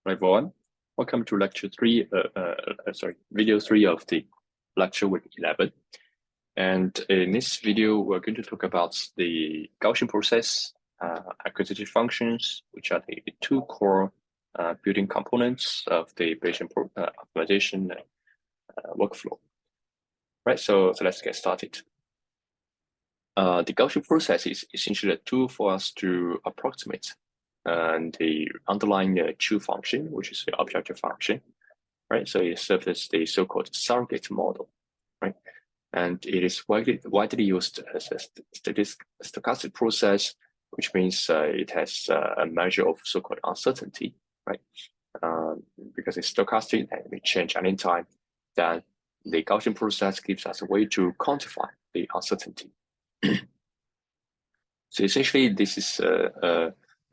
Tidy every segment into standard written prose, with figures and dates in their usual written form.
Everyone, welcome to lecture three. Video 3 of the lecture week 11. And in this video, we're going to talk about the Gaussian process, acquisitive functions, which are the two core building components of the Bayesian optimization workflow. Right. So let's get started. The Gaussian process is essentially a tool for us to approximate the underlying true function, which is the objective function, right? So it serves as the so-called surrogate model, right? And it is widely used as a stochastic process, which means it has a measure of so-called uncertainty, right? Because it's stochastic and it may change any time, then the Gaussian process gives us a way to quantify the uncertainty. So essentially, this is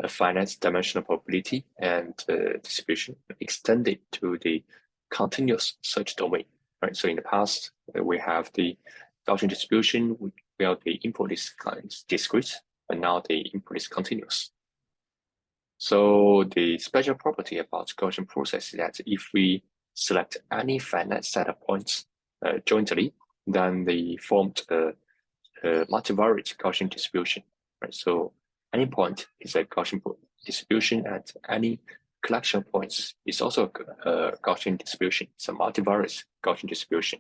a finite dimensional probability and distribution extended to the continuous search domain, right? So in the past, we have the Gaussian distribution where the input is discrete, but now the input is continuous. So the special property about Gaussian process is that if we select any finite set of points jointly, then they formed a multivariate Gaussian distribution, right? So any point is a Gaussian distribution, and any collection of points is also a Gaussian distribution. It's a multivariate Gaussian distribution.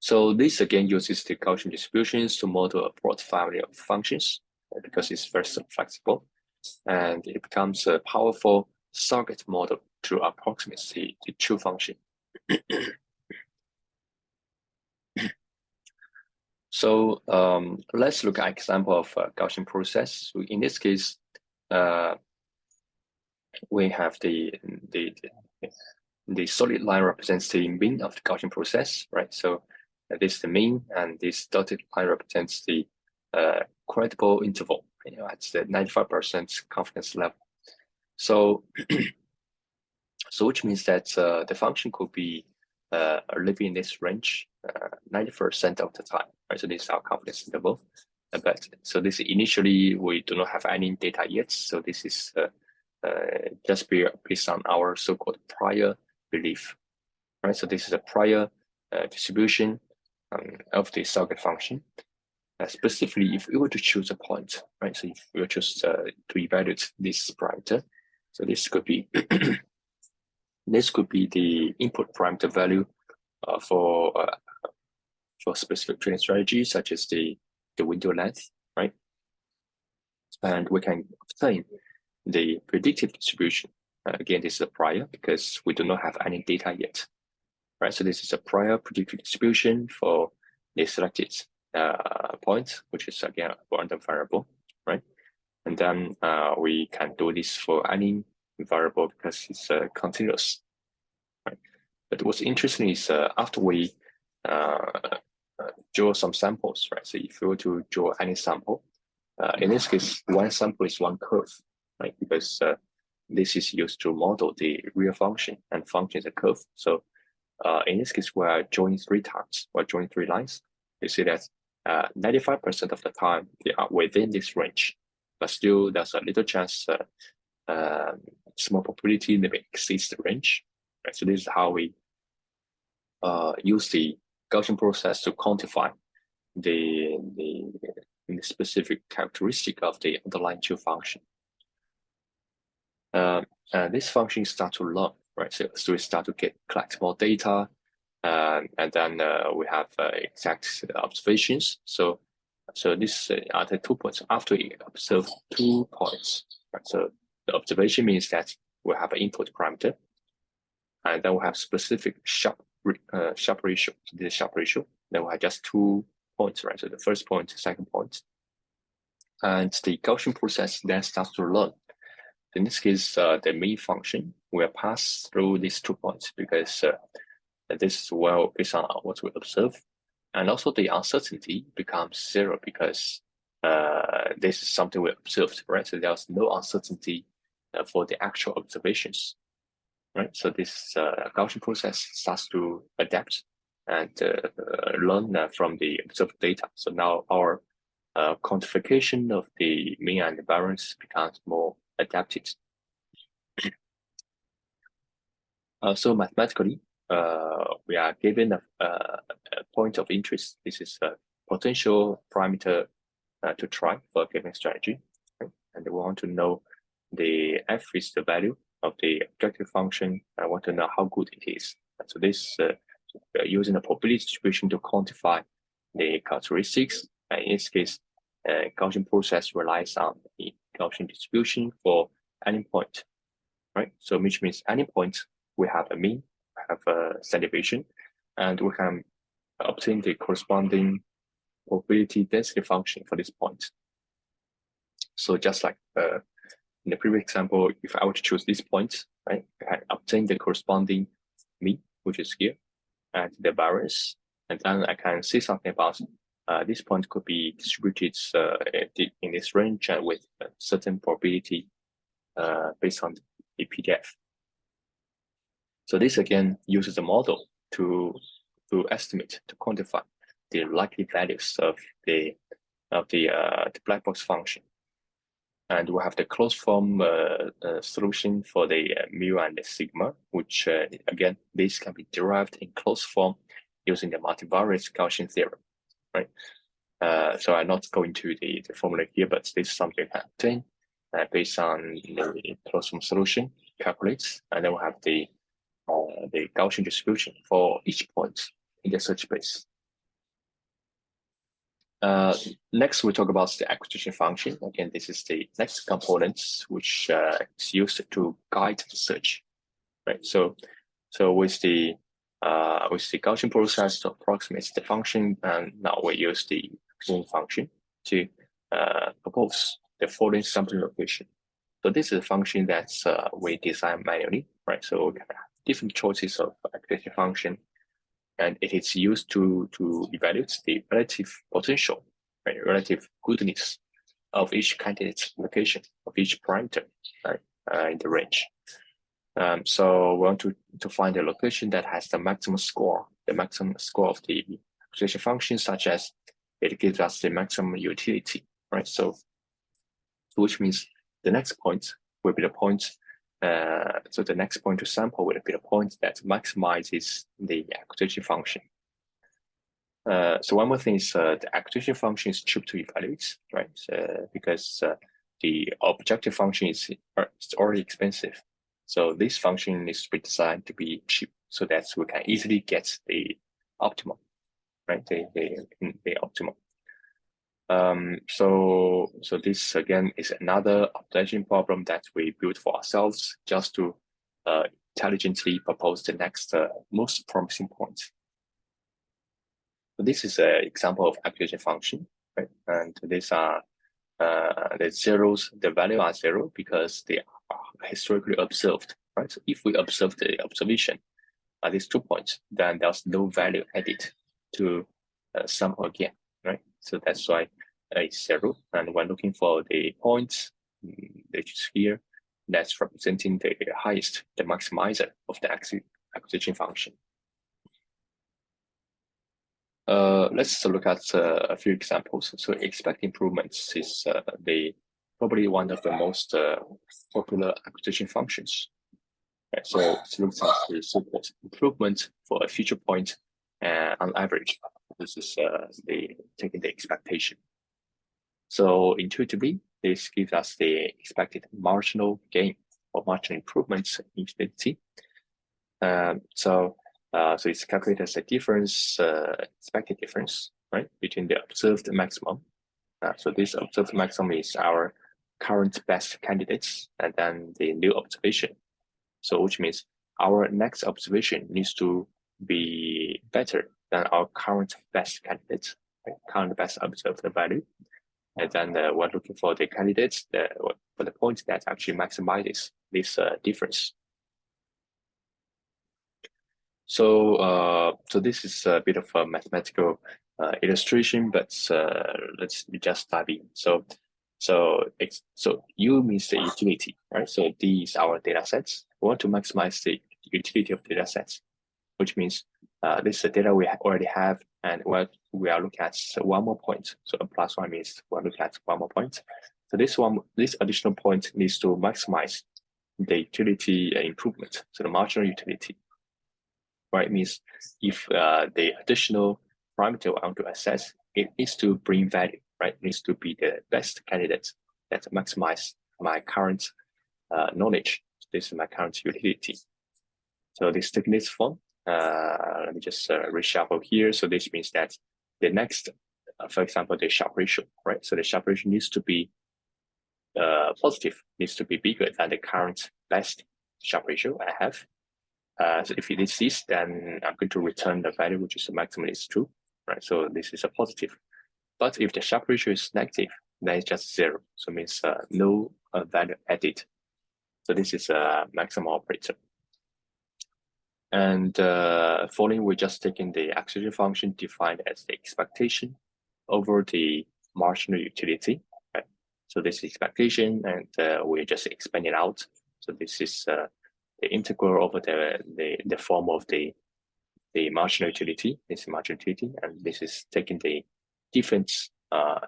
So this again uses the Gaussian distributions to model a broad family of functions because it's very flexible, and it becomes a powerful surrogate model to approximate the true function. So let's look at an example of a Gaussian process. So in this case, we have the solid line represents the mean of the Gaussian process, right? So this is the mean, and this dotted line represents the credible interval, at the 95% confidence level. So, which means that the function could be living in this range 90% of the time, right? So this is our confidence interval. But so this initially we do not have any data yet. So this is just based on our so-called prior belief, right? So this is a prior distribution of the surrogate function. Specifically, if we were to choose a point, right? So if we were just to evaluate this parameter, so this could be the input parameter value for specific training strategies, such as the window length, right? And we can obtain the predictive distribution. Again, this is a prior because we do not have any data yet, right? So this is a prior predictive distribution for the selected point, which is again a random variable, right? And then we can do this for any variable because it's continuous, right? But what's interesting is after we draw some samples, right? So if we were to draw any sample, in this case, one sample is one curve, right? Because this is used to model the real function, and function is a curve. So in this case, we're drawing 3 times, we're drawing 3 lines. You see that 95% of the time they are within this range, but still there's a little chance, small probability they may exceed the range. Right? So this is how we use the Gaussian process to quantify the specific characteristic of the underlying true function. This function starts to learn, right? So we start to collect more data, and then we have exact observations. So this are the 2 points after we observe 2 points, right? So the observation means that we have an input parameter, and then we have specific sharp ratio. So this is sharp ratio. Then we have just 2 points, right? So the first point, second point, and the Gaussian process then starts to learn. In this case, the main function will pass through these 2 points because this is well based on what we observe, and also the uncertainty becomes 0 because this is something we observed, right? So there's no uncertainty for the actual observations, right? So this Gaussian process starts to adapt and learn from the observed data. So now our quantification of the mean and the variance becomes more adapted. So mathematically, we are given a point of interest. This is a potential parameter to try for a given strategy, right? And we want to know the f is the value of the objective function. I want to know how good it is. And so this we are using a probability distribution to quantify the characteristics. And in this case, Gaussian process relies on the Gaussian distribution for any point, right? So which means any point we have a mean, have a standard deviation, and we can obtain the corresponding probability density function for this point. So just like in the previous example, if I were to choose this point, right, I can obtain the corresponding mean, which is here, and the variance, and then I can say something about this point could be distributed in this range and with a certain probability based on the PDF. So this again uses a model to estimate, to quantify the likely values of the black box function. And we have the closed form solution for the mu and the sigma, which again, this can be derived in closed form using the multivariate Gaussian theorem, right? So I'm not going to the formula here, but this is something I obtain based on the closed form solution, calculates, and then we have the Gaussian distribution for each point in the search space. Next, we talk about the acquisition function. Again, this is the next component which is used to guide the search, right? So with the Gaussian process to approximate the function, and now we use the acquisition function to propose the following sampling location. So this is a function that we design manually, right? So we can have different choices of acquisition function, and it is used to evaluate the relative potential, right, relative goodness of each candidate's location, of each parameter, right, in the range. So we want to find a location that has the maximum score of the acquisition function, such as it gives us the maximum utility, right? So which means the next point will be the point. So the next point to sample will be the point that maximizes the acquisition function. So one more thing is the acquisition function is cheap to evaluate, right? Because the objective function is already expensive. So this function needs to be designed to be cheap so that we can easily get the optimum, right? The optimum. So this again is another optimization problem that we built for ourselves just to intelligently propose the next most promising point. So this is an example of acquisition function, right? And these are the zeros, the value are zero because they are historically observed, right? So if we observe the observation at these 2 points, then there's no value added to sample again, right? So that's why it's zero. And when looking for the points, which is here, that's representing the highest, the maximizer of the acquisition function. Let's look at a few examples. So expect improvements is probably one of the most popular acquisition functions. Right, so it looks at the so-called improvement for a future point on average. This is taking the expectation. So intuitively, this gives us the expected marginal gain or marginal improvements in utility. So it's calculated as a difference, expected difference, right, between the observed maximum. So this observed maximum is our current best candidates, and then the new observation. So which means our next observation needs to be better than our current best candidates, right? Current best observed value. And then we're looking for the candidates for the point that actually maximizes this difference. So this is a bit of a mathematical illustration, but let's just dive in. So U means the utility, right? So these are our data sets. We want to maximize the utility of data sets, which means this is the data we already have, and what we are looking at one more point. So a plus one means we're looking at one more point. So this additional point needs to maximize the utility improvement, so the marginal utility, right? Means if the additional parameter I want to assess, it needs to bring value, right? It needs to be the best candidate that maximize my current knowledge. This is my current utility. So this taking this form, let me just reshuffle here. So this means that the next, for example, the Sharpe ratio, right? So the Sharpe ratio needs to be positive, needs to be bigger than the current best Sharpe ratio I have. So if it is this, then I'm going to return the value which is the maximum is true, right? So this is a positive. But if the Sharpe ratio is negative, then it's just 0. So it means no value added. So this is a maximum operator. And following, we're just taking the acquisition function defined as the expectation over the marginal utility, right? So this is expectation, and we're just expanding out. So this is the integral over the form of the marginal utility. This is marginal utility, and this is taking the different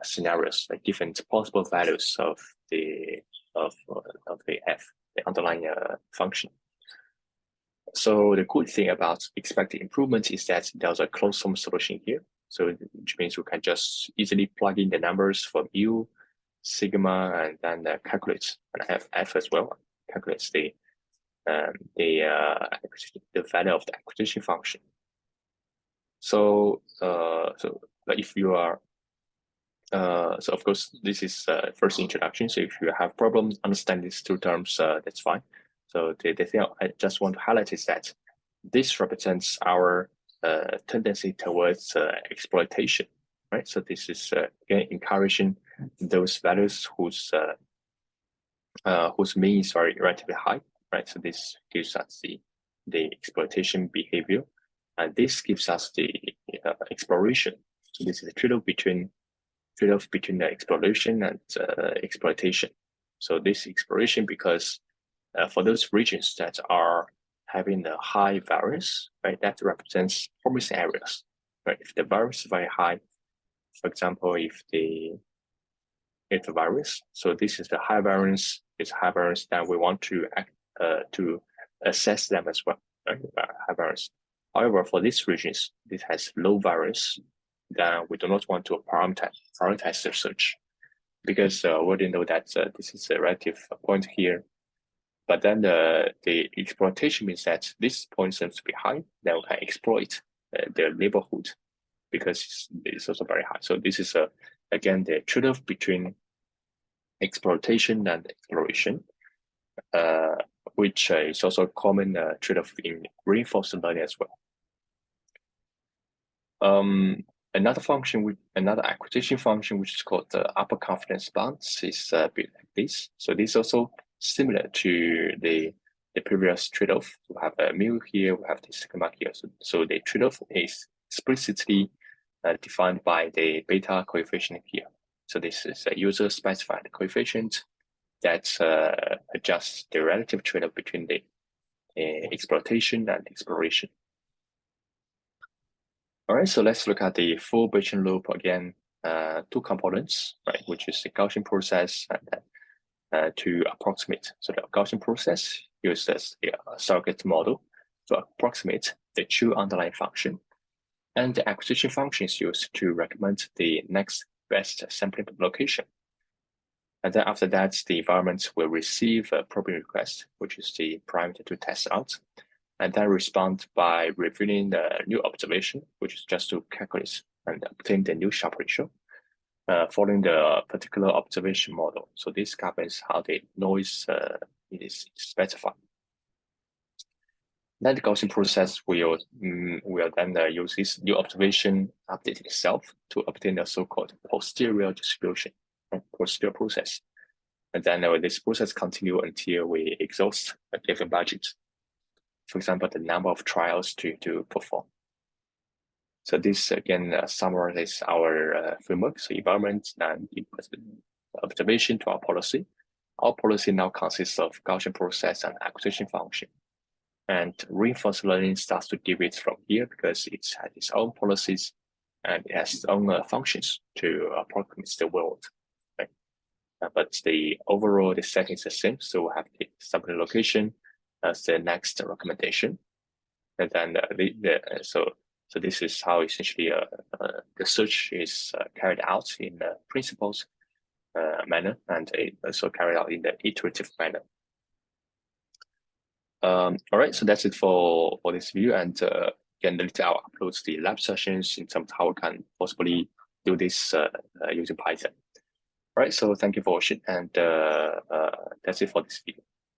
scenarios, like different possible values of the f, the underlying function. So the cool thing about expected improvement is that there's a closed form solution here. So which means we can just easily plug in the numbers from U, sigma, and then calculate, and I have f as well, calculates the value of the acquisition function. So but if you are so of course this is first introduction. So if you have problems understanding these two terms, that's fine. So the thing I just want to highlight is that this represents our tendency towards exploitation, right? So this is again encouraging those values whose mean is very relatively high, right? So this gives us the exploitation behavior, and this gives us the exploration. So this is a trade-off between the exploration and exploitation. So this exploration, because for those regions that are having a high variance, right, that represents promising areas, right? If the variance is very high, for example, if the variance, so this is the high variance, it's high variance, then we want to assess them as well, right? High variance. However, for these regions, this has low variance, then we do not want to prioritize the search, because we already know that this is a relative point here. But then the exploitation means that this point seems to be high, then we can exploit the neighborhood because it's also very high. So this is again the trade-off between exploitation and exploration, which is also a common trade-off in reinforcement learning as well. Another acquisition function, which is called the upper confidence bounds, is built like this. So this is also similar to the previous trade-off. We have a mu here, we have the sigma here. So the trade-off is explicitly defined by the beta coefficient here. So this is a user-specified coefficient that adjusts the relative trade-off between the exploitation and exploration. All right, so let's look at the full Bayesian loop again. Two components, right, which is the Gaussian process and to approximate. So the Gaussian process uses a surrogate model to approximate the true underlying function, and the acquisition function is used to recommend the next best sampling location. And then after that, the environment will receive a probing request, which is the parameter to test out, and then respond by revealing the new observation, which is just to calculate and obtain the new Sharpe ratio, following the particular observation model. So this governs how the noise is specified. Then the Gaussian process will then use this new observation update itself to obtain a so-called posterior distribution, posterior process. And then this process continue until we exhaust a given budget. For example, the number of trials to perform. So this again summarizes our framework. So environment and observation to our policy. Our policy now consists of Gaussian process and acquisition function. And reinforcement learning starts to deviate from here because it has its own policies and it has its own functions to approximate the world. Right? But the overall the setting is the same. So we have sampling location as the next recommendation. And then so this is how essentially the search is carried out in the principles manner, and also carried out in the iterative manner. All right, so that's it for this view, and again, later I'll upload the lab sessions in terms of how we can possibly do this using Python. All right, so thank you for watching, and that's it for this video.